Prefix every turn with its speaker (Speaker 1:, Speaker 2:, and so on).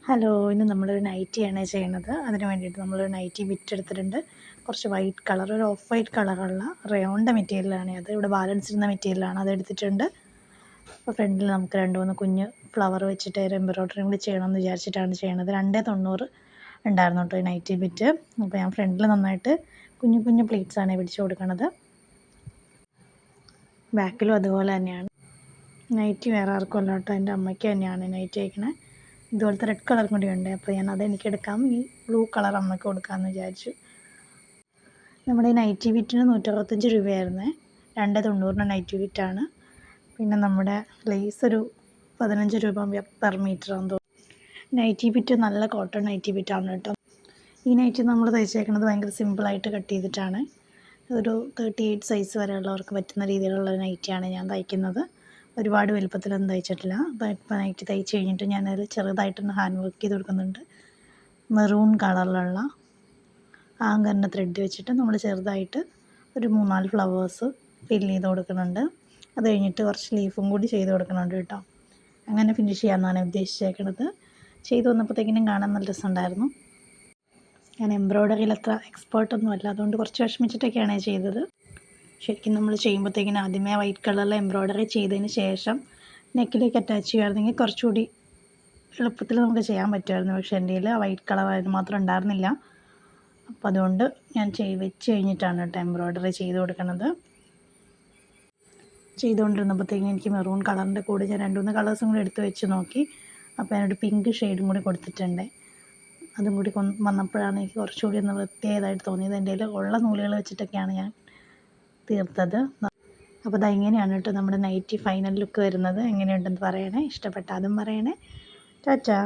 Speaker 1: Hello, ഇന്ന് നമ്മളൊരു നൈറ്റിയാണ് ചെയ്യണത്. അതിന് വേണ്ടിയിട്ട് നമ്മളൊരു നൈറ്റി ബിറ്റെടുത്തിട്ടുണ്ട്. കുറച്ച് വൈറ്റ് കളർ, ഒരു ഓഫ് വൈറ്റ് കളറുള്ള റയോണിൻ്റെ മെറ്റീരിയലാണ് അത്. ഇവിടെ ബാലൻസ് ഇരുന്ന മെറ്റീരിയലാണ്, അതെടുത്തിട്ടുണ്ട്. അപ്പോൾ ഫ്രണ്ടിൽ നമുക്ക് 2-3 കുഞ്ഞ് ഫ്ലവർ വെച്ചിട്ട് ഒരു എംബ്രോയ്ഡറിയും കൂടി ചെയ്യണമെന്ന് വിചാരിച്ചിട്ടാണ് ചെയ്യണത്. 290 ഉണ്ടായിരുന്നു കേട്ടോ ഈ നൈറ്റി ബിറ്റ്. അപ്പോൾ ഞാൻ ഫ്രണ്ടിൽ നന്നായിട്ട് കുഞ്ഞു കുഞ്ഞു പ്ലീറ്റ്സാണ് പിടിച്ച് കൊടുക്കുന്നത്. ബാക്കിലും അതുപോലെ തന്നെയാണ്. നൈറ്റി വേറെ ആർക്കും അല്ല കേട്ടോ, എൻ്റെ അമ്മയ്ക്ക് തന്നെയാണ് നൈറ്റി അയക്കണേ. ഇതുപോലത്തെ റെഡ് കളർ കൂടി ഉണ്ട്, അപ്പോൾ ഞാൻ അതെനിക്ക് എടുക്കാം, ഈ ബ്ലൂ കളർ അമ്മയ്ക്ക് കൊടുക്കാമെന്ന് വിചാരിച്ചു. നമ്മുടെ ഈ നൈറ്റി ബിറ്റിന് 165 രൂപയായിരുന്നേ. 290 നൈറ്റി ബിറ്റാണ്. പിന്നെ നമ്മുടെ ലേസ് ഒരു 15 രൂപ പെർ മീറ്റർ ആണെന്ന് തോന്നുന്നു. നൈറ്റി ബിറ്റ് നല്ല കോട്ടൺ നൈറ്റി ബിറ്റാണ് കേട്ടോ. ഈ നൈറ്റി നമ്മൾ തയ്ച്ചേക്കുന്നത് ഭയങ്കര സിമ്പിളായിട്ട് കട്ട് ചെയ്തിട്ടാണ്. ഒരു 38 സൈസ് വരെയുള്ളവർക്ക് പറ്റുന്ന രീതിയിലുള്ള നൈറ്റിയാണ് ഞാൻ തയ്ക്കുന്നത്. ഒരുപാട് വലുപ്പത്തിലൊന്നും തയ്ച്ചിട്ടില്ല. അപ്പോൾ നൈറ്റി തയ്ച്ച് കഴിഞ്ഞിട്ട് ഞാനതിൽ ചെറുതായിട്ടൊന്ന് ഹാൻഡ് വർക്ക് ചെയ്ത് കൊടുക്കുന്നുണ്ട്. മെറൂൺ കളറിലുള്ള ആങ്കറിൻ്റെ ത്രെഡ് വെച്ചിട്ട് നമ്മൾ ചെറുതായിട്ട് ഒരു 3-4 ഫ്ലവേഴ്സ് ഫില്ല് ചെയ്ത് കൊടുക്കുന്നുണ്ട്. അത് കഴിഞ്ഞിട്ട് കുറച്ച് ലീഫും കൂടി ചെയ്ത് കൊടുക്കുന്നുണ്ട് കേട്ടോ. അങ്ങനെ ഫിനിഷ് ചെയ്യാമെന്നാണ് ഉദ്ദേശിച്ചേക്കുന്നത്. ചെയ്ത് വന്നപ്പോഴത്തേക്കിനും കാണാൻ നല്ല രസമുണ്ടായിരുന്നു. ഞാൻ എംബ്രോയ്ഡറിയിൽ അത്ര എക്സ്പേർട്ടൊന്നും അല്ല, അതുകൊണ്ട് കുറച്ച് വിഷമിച്ചിട്ടൊക്കെയാണ് ചെയ്തത്. ശരിക്കും നമ്മൾ ചെയ്യുമ്പോഴത്തേക്കിനും ആദ്യമേ വൈറ്റ് കളറിൽ എംബ്രോയ്ഡറി ചെയ്തതിന് ശേഷം നെക്കിലേക്ക് അറ്റാച്ച് ചെയ്യുമായിരുന്നെങ്കിൽ കുറച്ചുകൂടി എളുപ്പത്തിൽ നമുക്ക് ചെയ്യാൻ പറ്റുമായിരുന്നു. പക്ഷേ എൻ്റെ കയ്യിൽ വൈറ്റ് കളർ അതിന് മാത്രം ഉണ്ടായിരുന്നില്ല. അപ്പോൾ അതുകൊണ്ട് ഞാൻ വെച്ച് കഴിഞ്ഞിട്ടാണ് കേട്ടോ എംബ്രോയ്ഡറി ചെയ്ത് കൊടുക്കുന്നത്. ചെയ്തുകൊണ്ടിരുന്നപ്പോഴത്തേക്കും എനിക്ക് മെറൂൺ കളറിൻ്റെ കൂടെ ഞാൻ 2-3 കളേഴ്സും കൂടി എടുത്ത് വെച്ച് നോക്കി. അപ്പോൾ ഞാനൊരു പിങ്ക് ഷെയ്ഡും കൂടി കൊടുത്തിട്ടുണ്ട്. അതും കൂടി വന്നപ്പോഴാണ് എനിക്ക് കുറച്ചുകൂടി ഒന്ന് വൃത്തിയായതായിട്ട് തോന്നിയത്. എൻ്റെ കയ്യിൽ ഉള്ള നൂലുകൾ വെച്ചിട്ടൊക്കെയാണ് ഞാൻ തീർത്തത്. അപ്പോൾ അത് ഇങ്ങനെയാണ് കേട്ടോ നമ്മുടെ നൈറ്റി ഫൈനൽ ലുക്ക് വരുന്നത്. എങ്ങനെയുണ്ടെന്ന് പറയണേ, ഇഷ്ടപ്പെട്ടാൽ അതും പറയണേ. ടാറ്റാ.